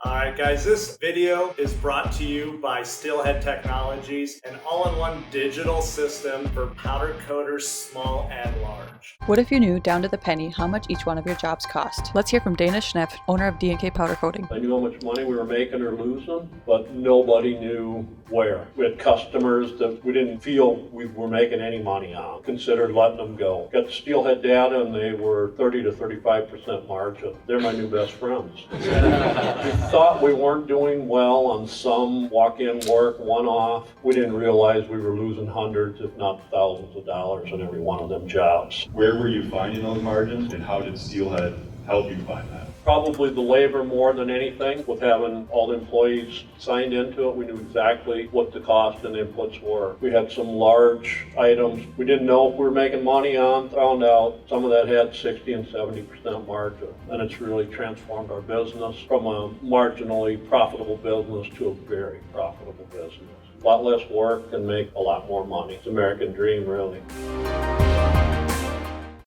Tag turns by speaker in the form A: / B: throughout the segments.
A: Alright guys, this video is brought to you by Steelhead Technologies, an all-in-one digital system for powder coaters small and large.
B: What if you knew down to the penny how much each one of your jobs cost? Let's hear from Dana Schneff, owner of D&K Powder Coating.
C: I knew how much money we were making or losing, but nobody knew where. We had customers that we didn't feel we were making any money on, considered letting them go. Got the Steelhead data and they were 30 to 35% margin. They're my new best friends. We thought we weren't doing well on some walk-in work, one-off. We didn't realize we were losing hundreds, if not thousands of dollars on every one of them jobs.
D: Where were you finding those margins, and how did Steelhead help you find that?
C: Probably the labor more than anything. With having all the employees signed into it, we knew exactly what the cost and inputs were. We had some large items we didn't know if we were making money on. Found out some of that had 60 and 70% margin. And it's really transformed our business from a marginally profitable business to a very profitable business. A lot less work and make a lot more money. It's the American dream, really.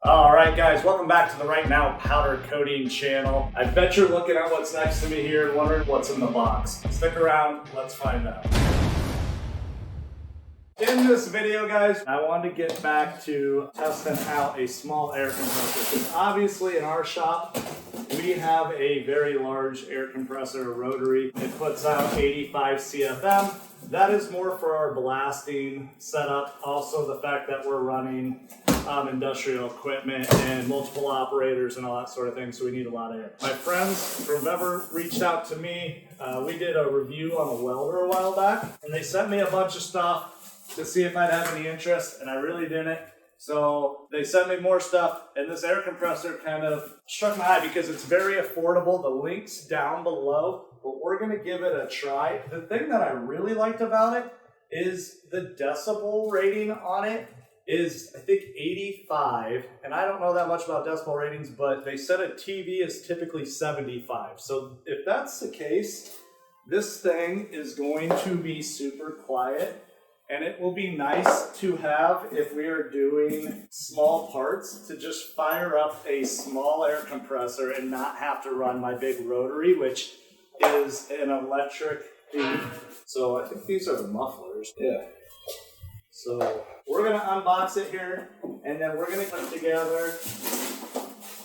A: Alright guys, welcome back to the Right Now Powder Coating channel. I bet you're looking at what's next to me here and wondering what's in the box. Stick around, let's find out. In this video guys, I wanted to get back to testing out a small air compressor because obviously in our shop we have a very large air compressor, rotary. It puts out 85 CFM. That is more for our blasting setup. Also the fact that we're running industrial equipment and multiple operators and all that sort of thing, so we need a lot of air. My friends from Vevor reached out to me. We did a review on a welder a while back, and they sent me a bunch of stuff to see if I'd have any interest, and I really didn't. So they sent me more stuff, and this air compressor kind of struck my eye because it's very affordable. The link's down below, but we're going to give it a try. The thing that I really liked about it is the decibel rating on it is, I think, 85, and I don't know that much about decibel ratings, but they said a TV is typically 75. So if that's the case, this thing is going to be super quiet, and it will be nice to have if we are doing small parts to just fire up a small air compressor and not have to run my big rotary, which is an electric thing. So I think these are the mufflers. Yeah. So we're going to unbox it here, and then we're going to put it together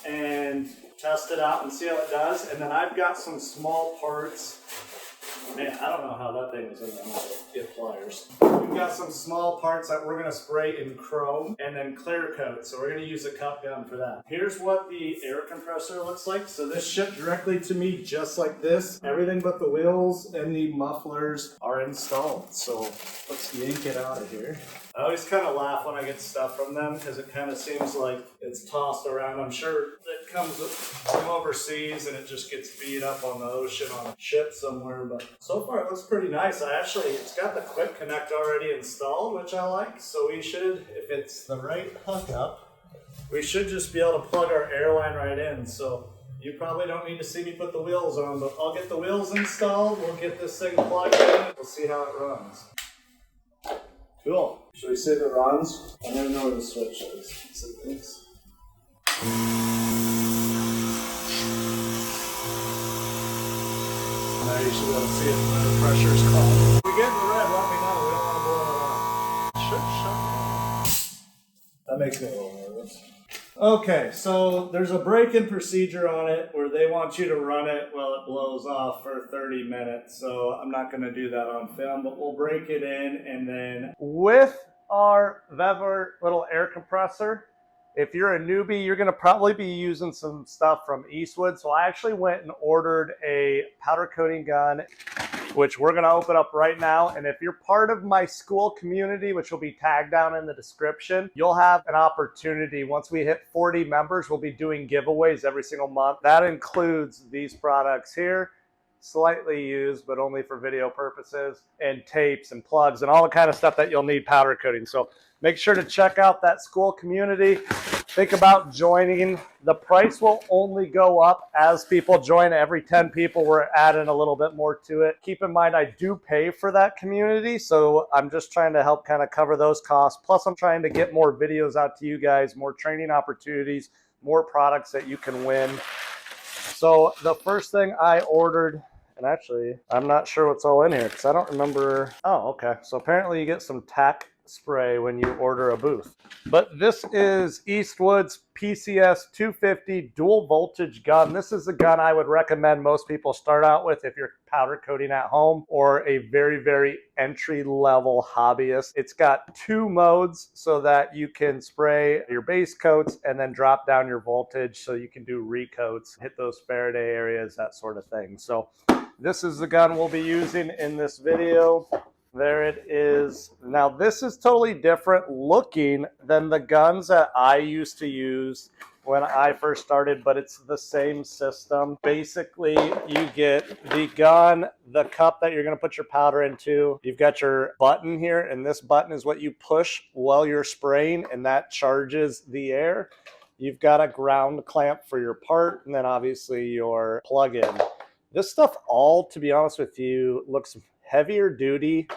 A: and test it out and see how it does. And then I've got some small parts. Man, I don't know how that thing is in there. I'm going to get pliers. We've got some small parts that we're going to spray in chrome and then clear coat. So we're going to use a cup gun for that. Here's what the air compressor looks like. So this shipped directly to me just like this. Everything but the wheels and the mufflers are installed. So let's yank it out of here. I always kind of laugh when I get stuff from them because it kind of seems like it's tossed around. I'm sure it comes from overseas and it just gets beat up on the ocean on a ship somewhere. But so far it looks pretty nice. It's got the quick connect already installed, which I like. So we should, if it's the right hookup, we should just be able to plug our air line right in. So you probably don't need to see me put the wheels on, but I'll get the wheels installed. We'll get this thing plugged in. We'll see how it runs. Cool. Should we see if it runs? I don't know where the switch is. So thanks. Now you should be able to see it when the pressure's caught. If we get in the red, let me know. We don't want to blow it up. Should shut off. That makes me a little nervous. Okay, so there's a break-in procedure on it where they want you to run it while it blows off for 30 minutes. So I'm not going to do that on film, but we'll break it in and then... With our Vevor little air compressor, if you're a newbie, you're going to probably be using some stuff from Eastwood. So I actually went and ordered a powder coating gun, which we're going to open up right now. And if you're part of my school community, which will be tagged down in the description, you'll have an opportunity. Once we hit 40 members, we'll be doing giveaways every single month. That includes these products here, slightly used, but only for video purposes, and tapes and plugs and all the kind of stuff that you'll need powder coating. So make sure to check out that school community. Think about joining. The price will only go up as people join. Every 10 people, we're adding a little bit more to it. Keep in mind, I do pay for that community, so I'm just trying to help kind of cover those costs. Plus, I'm trying to get more videos out to you guys, more training opportunities, more products that you can win. So the first thing I ordered And actually, I'm not sure what's all in here because I don't remember. Oh, okay. So apparently you get some tack spray when you order a booth. But this is Eastwood's PCS 250 dual voltage gun. This is the gun I would recommend most people start out with if you're powder coating at home or a very, very entry level hobbyist. It's got 2 modes so that you can spray your base coats and then drop down your voltage so you can do recoats, hit those Faraday areas, that sort of thing. So this is the gun we'll be using in this video. There it is. Now this is totally different looking than the guns that I used to use when I first started, but it's the same system. Basically, you get the gun, the cup that you're gonna put your powder into. You've got your button here, and this button is what you push while you're spraying, and that charges the air. You've got a ground clamp for your part, and then obviously your plug-in. This stuff all, to be honest with you, looks heavier duty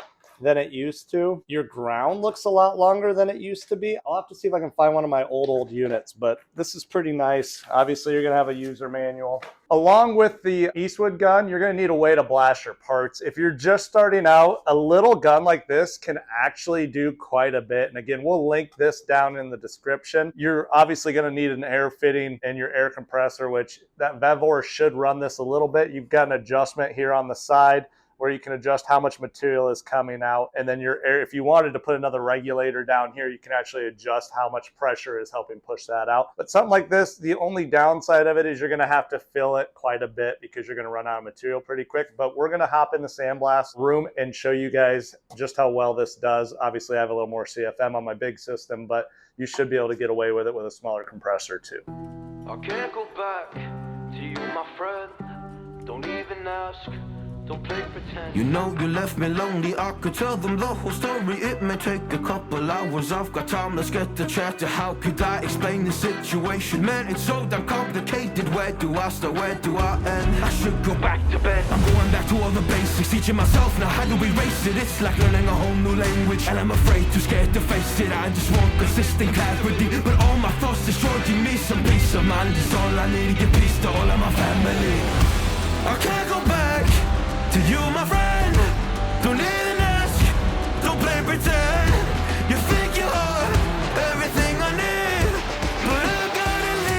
A: than it used to. Your ground looks a lot longer than it used to be. I'll have to see if I can find one of my old units, but this is pretty nice. Obviously, you're gonna have a user manual. Along with the Eastwood gun, you're gonna need a way to blast your parts. If you're just starting out, a little gun like this can actually do quite a bit. And again, we'll link this down in the description. You're obviously gonna need an air fitting and your air compressor, which that Vevor should run this a little bit. You've got an adjustment here on the side where you can adjust how much material is coming out. And then your air, if you wanted to put another regulator down here, you can actually adjust how much pressure is helping push that out. But something like this, the only downside of it is you're gonna have to fill it quite a bit because you're gonna run out of material pretty quick. But we're gonna hop in the sandblast room and show you guys just how well this does. Obviously I have a little more CFM on my big system, but you should be able to get away with it with a smaller compressor too.
E: I can't go back to you, my friend. Don't even ask. Don't play pretend. You know you left me lonely. I could tell them the whole story. It may take a couple hours. I've got time. Let's get the chat. How could I explain the situation? Man, it's so damn complicated. Where do I start? Where do I end? I should go back to bed. I'm going back to all the basics. Teaching myself now how to erase it. It's like learning a whole new language, and I'm afraid, too scared to face it. I just want consistent clarity, but all my thoughts destroying me. Some peace of mind is all I need. Give peace to all of my family. I can't go back to you, my friend. Don't even ask. Don't play pretend. You think you are everything I need, but I gotta leave.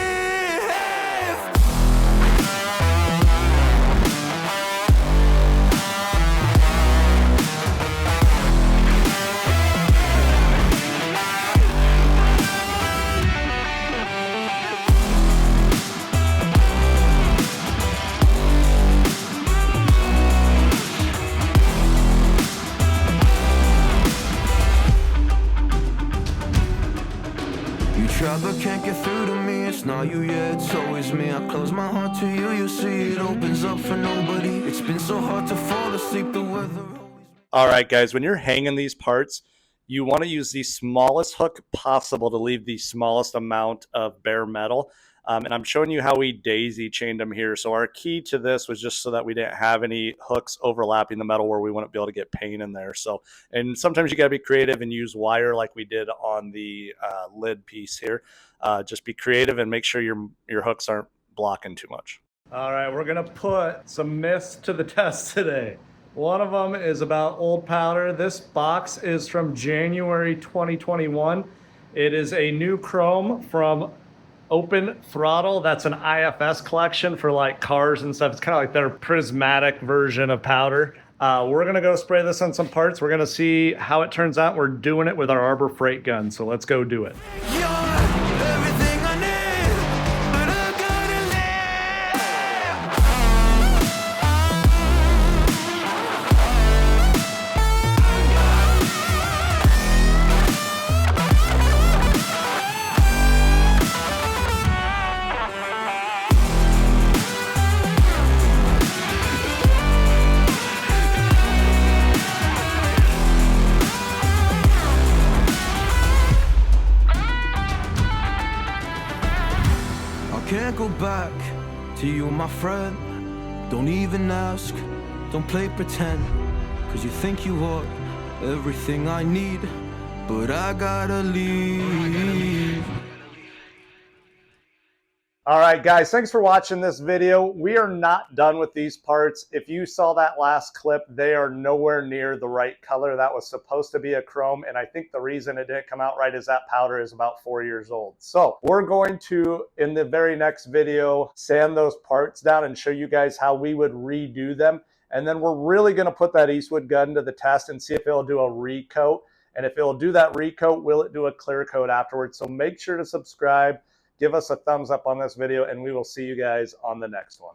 E: But can't get through to me, it's not you yet, it's always me. I close my heart to you, you see it opens up for nobody. It's been so hard to fall asleep, the weather always...
A: All right, guys, when you're hanging these parts, you want to use the smallest hook possible to leave the smallest amount of bare metal. And I'm showing you how we daisy chained them here. So our key to this was just so that we didn't have any hooks overlapping the metal where we wouldn't be able to get paint in there. So, and sometimes you got to be creative and use wire like we did on the lid piece here. Just be creative and make sure your hooks aren't blocking too much. All right, we're gonna put some myths to the test today. One of them is about old powder. This box is from January 2021. It is a new chrome from Open Throttle. That's an IFS collection for like cars and stuff. It's kind of like their prismatic version of powder. We're gonna go spray this on some parts. We're gonna see how it turns out. We're doing it with our Arbor Freight gun, so let's go do it.
E: Can't go back to you, my friend. Don't even ask, don't play pretend. Cause you think you are everything I need, but I gotta leave.
A: All right, guys, thanks for watching this video. We are not done with these parts. If you saw that last clip, they are nowhere near the right color. That was supposed to be a chrome, and I think the reason it didn't come out right is that powder is about 4 years old. So we're going to, in the very next video, sand those parts down and show you guys how we would redo them. And then we're really going to put that Eastwood gun to the test and see if it'll do a recoat. And if it'll do that recoat, will it do a clear coat afterwards? So make sure to subscribe. Give us a thumbs up on this video, and we will see you guys on the next one.